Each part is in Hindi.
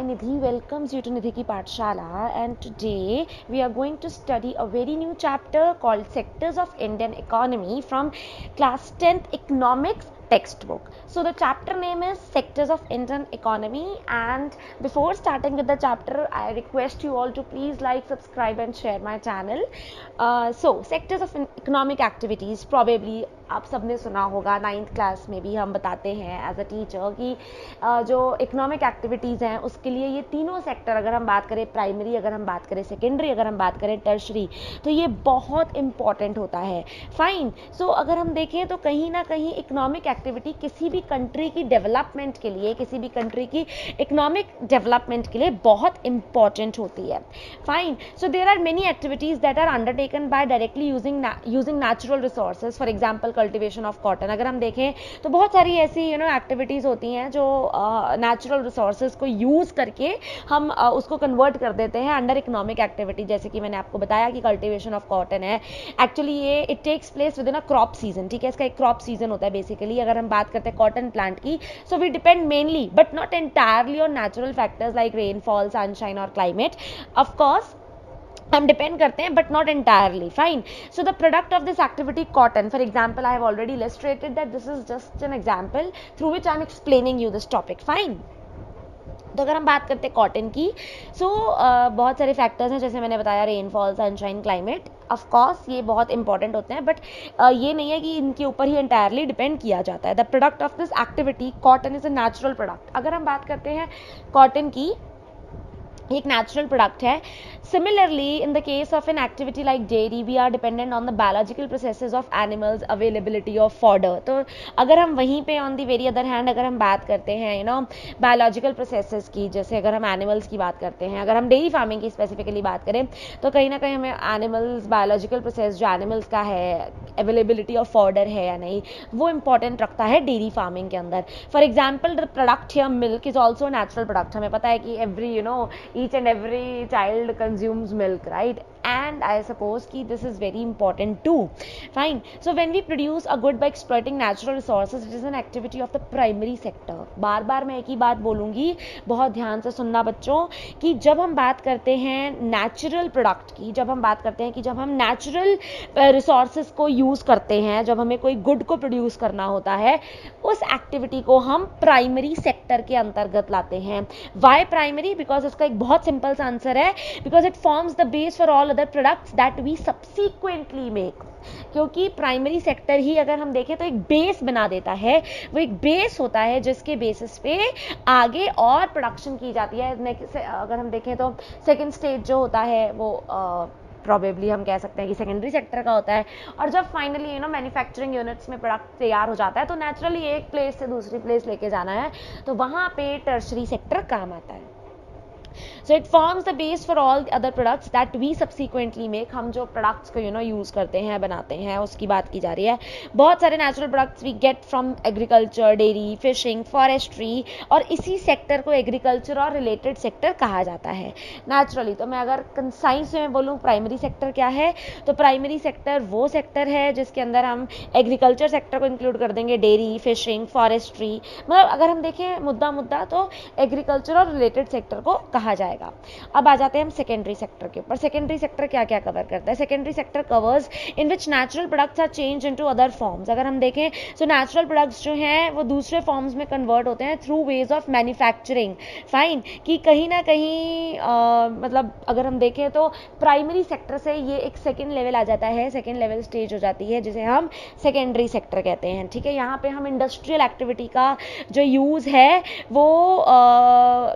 Nidhi welcomes you to Nidhi Ki Pathshala, and today we are going to study a very new chapter called Sectors of Indian Economy from class 10th Economics textbook. So the chapter name is Sectors of Indian Economy, and before starting with the chapter I request you all to please like, subscribe and share my channel. So sectors of economic activities, probably आप सबने सुना होगा, 9th क्लास में भी हम बताते हैं एज अ टीचर कि जो इकोनॉमिक एक्टिविटीज़ हैं उसके लिए ये तीनों सेक्टर, अगर हम बात करें प्राइमरी, अगर हम बात करें सेकेंडरी, अगर हम बात करें टर्शरी, तो ये बहुत इंपॉर्टेंट होता है. फाइन. सो अगर हम देखें तो कहीं ना कहीं इकोनॉमिक एक्टिविटी किसी भी कंट्री की डेवलपमेंट के लिए, किसी भी कंट्री की इकोनॉमिक डेवलपमेंट के लिए बहुत इंपॉर्टेंट होती है. Fine. So there are many activities that are undertaken by directly using natural resources. For example cultivation of cotton. अगर हम देखें तो बहुत सारी ऐसी एक्टिविटीज़ होती हैं जो नेचुरल रिसोर्सेज को यूज़ करके हम उसको कन्वर्ट कर देते हैं अंडर इकोनॉमिक एक्टिविटी. जैसे कि मैंने आपको बताया कि कल्टिवेशन ऑफ कॉटन है, एक्चुअली ये it takes place within a crop season. ठीक है, इसका एक क्रॉप सीजन होता है बेसिकली. अगर हम बात करते हैं कॉटन प्लांट की, so we depend mainly but not entirely on natural factors like rainfall, sunshine और क्लाइमेट. ऑफकोर्स हम डिपेंड करते हैं but not entirely. Fine. So the product of this activity cotton, for example I have already illustrated that this is just an example through which I am explaining you this topic. Fine. तो अगर हम बात करते हैं कॉटन की, सो बहुत सारे फैक्टर्स हैं, जैसे मैंने बताया रेनफॉल, सनशाइन, क्लाइमेट. ऑफकोर्स ये बहुत इंपॉर्टेंट होते हैं, बट ये नहीं है कि इनके ऊपर ही एंटायरली डिपेंड किया जाता है. The product of this activity cotton is a natural product. अगर हम बात करते हैं कॉटन की, एक नेचुरल प्रोडक्ट है. Similarly in the case of an activity like dairy, we are dependent on the biological processes of animals, availability of fodder. तो अगर हम वहीं पे on the very other hand अगर हम बात करते हैं बायोलॉजिकल प्रोसेसेस की, जैसे अगर हम एनिमल्स की बात करते हैं, अगर हम डेयरी फार्मिंग की स्पेसिफिकली बात करें, तो कहीं ना कहीं हमें एनिमल्स, बायोलॉजिकल प्रोसेस जो एनिमल्स का है, अवेलेबिलिटी ऑफ फॉडर है या नहीं, वो इंपॉर्टेंट रखता है डेयरी फार्मिंग के अंदर. For example the product here milk is also natural product. हमें पता है कि every each and every child consumes milk, right? And I suppose कि this is very important too. Fine. So when we produce a good by exploiting natural resources, it is an activity of the primary sector. बार बार मैं एक ही बात बोलूँगी, बहुत ध्यान से सुनना बच्चों, कि जब हम बात करते हैं नेचुरल प्रोडक्ट की, जब हम बात करते हैं कि जब हम नेचुरल रिसोर्सेज को यूज़ करते हैं, जब हमें कोई गुड को प्रोड्यूस करना होता है, उस एक्टिविटी को हम प्राइमरी सेक्टर के अंतर्गत लाते हैं. Y primary? बिकॉज इसका एक बहुत सिंपल सा आंसर है, because it forms the base for all other products that we subsequently make. क्योंकि प्राइमरी सेक्टर ही अगर हम देखें तो एक बेस बना देता है, वो एक बेस होता है जिसके बेसिस पे आगे और प्रोडक्शन की जाती है. अगर हम देखें तो सेकेंड स्टेज जो होता है वो प्रॉबेबली हम कह सकते हैं कि सेकेंडरी सेक्टर का होता है. और जब फाइनली मैन्युफैक्चरिंग यूनिट्स में प्रोडक्ट तैयार हो जाता है, तो नेचुरली एक प्लेस से दूसरी प्लेस लेके जाना है, तो वहाँ पे टर्शरी सेक्टर काम आता है. So it forms the base for all the other products that we subsequently make. हम जो प्रोडक्ट्स को यूज़ करते हैं, बनाते हैं, उसकी बात की जा रही है. बहुत सारे natural products we get from agriculture, dairy, fishing, forestry, और इसी सेक्टर को एग्रीकल्चर और रिलेटेड सेक्टर कहा जाता है नेचुरली. तो मैं अगर कंसाइज में बोलूँ प्राइमरी सेक्टर क्या है, तो प्राइमरी सेक्टर वो सेक्टर है जिसके अंदर हम एग्रीकल्चर सेक्टर को इंक्लूड कर देंगे, डेयरी, फिशिंग, फॉरेस्ट्री. मतलब अगर हम देखें मुद्दा तो एग्रीकल्चर और रिलेटेड सेक्टर को कहा जाएगा. अब आ जाते हैं हम सेकेंडरी सेक्टर के ऊपर. सेकेंडरी सेक्टर क्या क्या कवर करता है? Secondary sector covers in which natural products are change into other forms. अगर हम देखें तो नेचुरल प्रोडक्ट्स जो हैं वो दूसरे फॉर्म्स में कन्वर्ट होते हैं through ways of manufacturing. Fine. कि कहीं ना कहीं मतलब अगर हम देखें तो प्राइमरी सेक्टर से ये एक सेकेंड लेवल आ जाता है, सेकेंड लेवल स्टेज हो जाती है, जिसे हम सेकेंडरी सेक्टर कहते हैं. ठीक है, यहाँ पे हम इंडस्ट्रियल एक्टिविटी का जो यूज़ है वो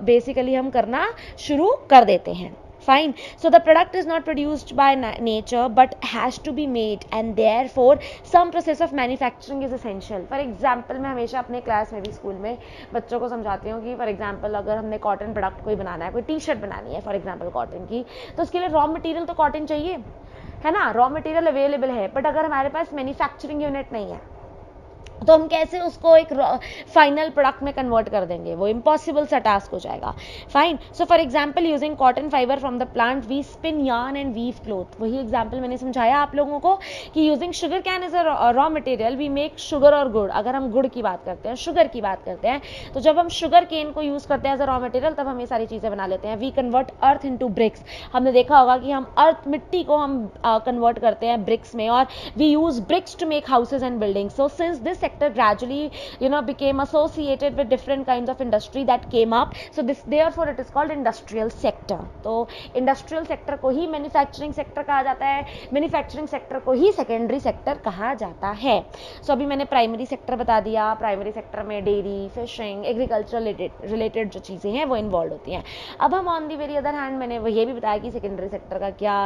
बेसिकली हम करना शुरू कर देते हैं. Fine. So the product is not produced by nature but has to be made, and therefore some process of manufacturing is essential. For example, मैं हमेशा अपने क्लास में भी, स्कूल में बच्चों को समझाती हूँ कि फॉर एग्जाम्पल अगर हमने कॉटन प्रोडक्ट कोई बनाना है, कोई टी शर्ट बनानी है फॉर एग्जाम्पल कॉटन की, तो उसके लिए रॉ मटेरियल तो कॉटन चाहिए, है ना. रॉ मटेरियल अवेलेबल है, बट अगर हमारे पास मैन्युफैक्चरिंग यूनिट नहीं है, तो हम कैसे उसको एक फाइनल प्रोडक्ट में कन्वर्ट कर देंगे, वो इम्पॉसिबल सा टास्क हो जाएगा. Fine. So for example using cotton fiber from the plant we spin yarn and weave cloth. वही एग्जाम्पल मैंने समझाया आप लोगों को कि using sugar cane as a raw material we make sugar और गुड़. अगर हम गुड़ की बात करते हैं, शुगर की बात करते हैं, तो जब हम शुगर केन को यूज करते हैं एज अ रॉ मटेरियल तब हम ये सारी चीजें बना लेते हैं. We convert earth into bricks. हमने देखा होगा कि हम अर्थ मिट्टी को हम कन्वर्ट करते हैं ब्रिक्स में, और we use bricks to make houses and buildings. So since this sector gradually became associated with different kinds of industry that came up, so this therefore it is called industrial sector. तो industrial sector को ही manufacturing sector कहा जाता है, manufacturing sector को ही secondary sector कहा जाता है. so अभी मैंने primary sector बता दिया. primary sector में dairy, fishing, agriculture related जो चीज़ें हैं वो involved होती हैं. अब हम on the very other hand मैंने ये भी बताया कि secondary sector का क्या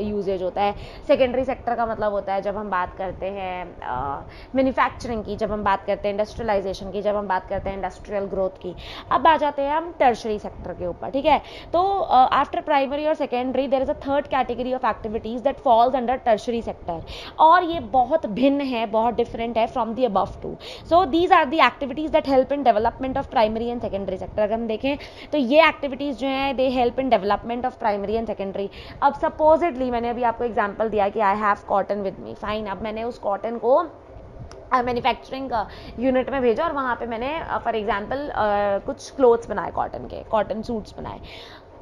usage होता है. secondary sector का मतलब होता है जब हम बात करते हैं manufacturing की, जब हम बात करते हैं इंडस्ट्रियलाइजेशन की, जब हम बात करते हैं इंडस्ट्रियल ग्रोथ की. अब आ जाते हैं हम टर्शरी सेक्टर के ऊपर. ठीक है, तो आफ्टर प्राइमरी और secondary there is a third category of activities that falls under tertiary sector, और ये बहुत भिन्न है, बहुत डिफरेंट है from the above two. So these are the activities that help in development of primary and secondary sector. अगर हम देखें तो ये एक्टिविटीज जो हैं they help in development of primary and secondary. अब सपोजिटली मैंने अभी आपको एग्जाम्पल दिया कि I have cotton with me. Fine, अब मैंने उस कॉटन को मैन्युफैक्चरिंग यूनिट में भेजा और वहाँ पे मैंने फॉर एग्जांपल कुछ क्लोथ्स बनाए, कॉटन के, कॉटन सूट्स बनाए.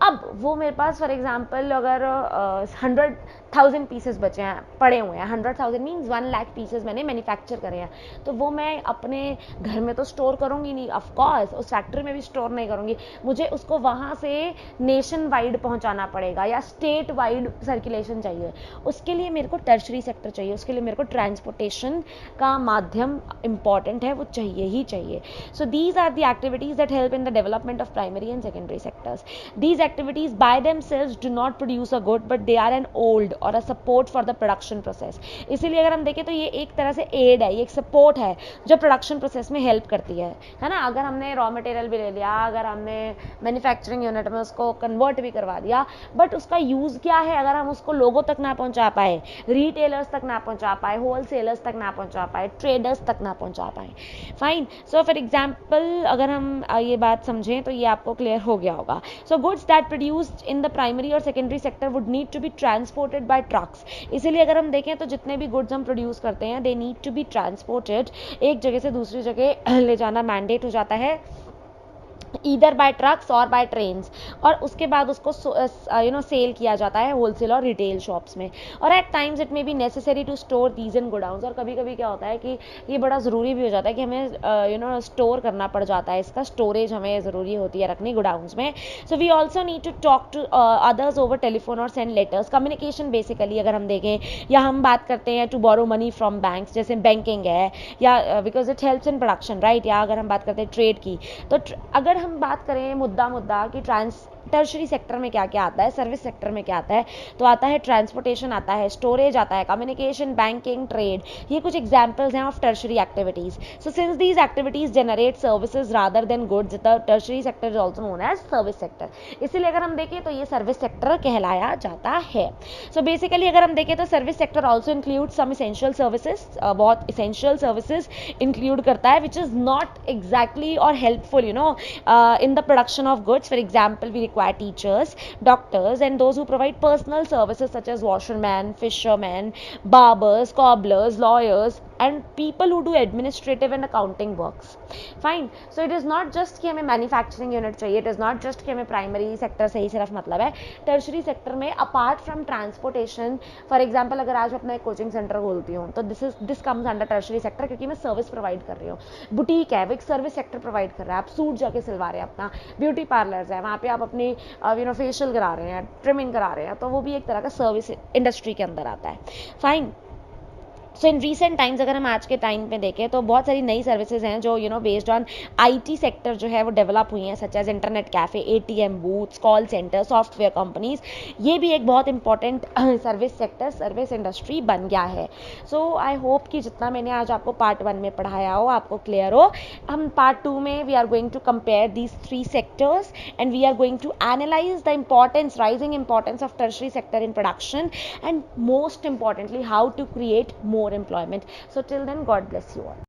अब वो मेरे पास फॉर एग्जांपल अगर 100,000 पीसेस बचे हैं, पड़े हुए हैं, 100,000 मीन्स 1 लाख पीसेस मैंने मैन्युफैक्चर करे हैं, तो वो मैं अपने घर में तो स्टोर करूँगी नहीं, ऑफ कोर्स उस फैक्ट्री में भी स्टोर नहीं करूँगी. मुझे उसको वहाँ से नेशन वाइड पहुँचाना पड़ेगा या स्टेट वाइड सर्कुलेशन चाहिए. उसके लिए मेरे को टर्शरी सेक्टर चाहिए, उसके लिए मेरे को ट्रांसपोर्टेशन का माध्यम इंपॉर्टेंट है, वो चाहिए ही चाहिए. So these are the activities that help in the development of primary and secondary sectors. These activities by themselves do not produce a good, but they are an aid or a support for the production process. इसीलिए अगर हम देखें तो ये एक तरह से एड है, ये एक सपोर्ट है जो प्रोडक्शन प्रोसेस में हेल्प करती है ना. अगर हमने रॉ मटेरियल भी ले लिया, अगर हमने मैन्युफैक्चरिंग यूनिट में उसको कन्वर्ट भी करवा दिया, बट उसका यूज क्या है अगर हम उसको लोगों तक ना पहुंचा पाए, रिटेलर्स तक ना पहुंचा पाए, होलसेलर्स तक ना पहुंचा पाए, ट्रेडर्स तक ना पहुंचा पाए. फाइन. सो फॉर एग्जाम्पल अगर हम ये बात समझें तो ये आपको क्लियर हो गया होगा. So goods that produced in the primary or secondary sector would need to be transported by trucks. इसीलिए अगर हम देखें तो जितने भी गुड्स हम प्रोड्यूस करते हैं they need to be transported, एक जगह से दूसरी जगह ले जाना मैंडेट हो जाता है ईदर बाय ट्रक्स और बाय ट्रेन्स, और उसके बाद उसको सेल किया जाता है होलसेल और रिटेल शॉप्स में. और at times it may be necessary to store these in godowns. और कभी कभी क्या होता है कि ये बड़ा ज़रूरी भी हो जाता है कि हमें स्टोर करना पड़ जाता है, इसका स्टोरेज हमें ज़रूरी होती है रखनी गोडाउन्स में. So we also need to talk to others over telephone और सेंड लेटर्स. कम्युनिकेशन बेसिकली अगर हम देखें, या हम बात करते हैं to borrow money from banks, जैसे बैंकिंग है, या because it helps in production, right. या अगर हम बात करते हैं ट्रेड की, तो अगर हम बात करें मुद्दा कि टर्शरी सेक्टर में क्या क्या आता है, सर्विस सेक्टर में क्या आता है, तो आता है ट्रांसपोर्टेशन, आता है स्टोरेज, आता है कम्युनिकेशन, बैंकिंग, ट्रेड. ये कुछ एग्जांपल्स हैं of tertiary activities. So since these activities generate services rather than goods, the tertiary sector is also known as service sector. इसीलिए अगर हम देखें तो ये सर्विस सेक्टर कहलाया जाता है. सो बेसिकली अगर हम देखें तो service sector also include some essential services, बहुत एसेंशियल सर्विसेज इंक्लूड करता है, विच इज नॉट एग्जैक्टली और helpful in the production of goods. For example, we require teachers, doctors, and those who provide personal services such as washermen, fishermen, barbers, cobblers, lawyers, and people who do administrative and accounting works. Fine. So it is not just कि हमें manufacturing unit चाहिए, it is not just कि हमें primary sector से ही सिर्फ मतलब है. tertiary sector में apart from transportation, for example अगर आज मैं अपना एक coaching center खोलती हूँ तो this comes under tertiary sector, क्योंकि मैं service provide कर रही हूँ. बुटीक है, वो एक सर्विस सेक्टर प्रोवाइड कर रहा है, आप सूट जाके सिलवा रहे हैं अपना. ब्यूटी पार्लर्स है, वहाँ पे आप अपनी फेशियल करा रहे हैं, ट्रिमिंग करा रहे हैं, तो वो भी एक तरह का सर्विस इंडस्ट्री के अंदर आता है. Fine. So in recent times अगर हम आज के टाइम पे देखें तो बहुत सारी नई सर्विसेज हैं जो बेस्ड ऑन आईटी सेक्टर जो है वो डेवलप हुई हैं, such as internet cafe, ATM booths, call center, software companies. ये भी एक बहुत important service sector, service industry बन गया है. सो आई होप कि जितना मैंने आज आपको पार्ट 1 में पढ़ाया हो आपको क्लियर हो. हम पार्ट 2 में we are going to compare these 3 sectors and we are going to analyze the importance, rising importance of tertiary sector in production, and most importantly how to create more employment. So till then, God bless you all.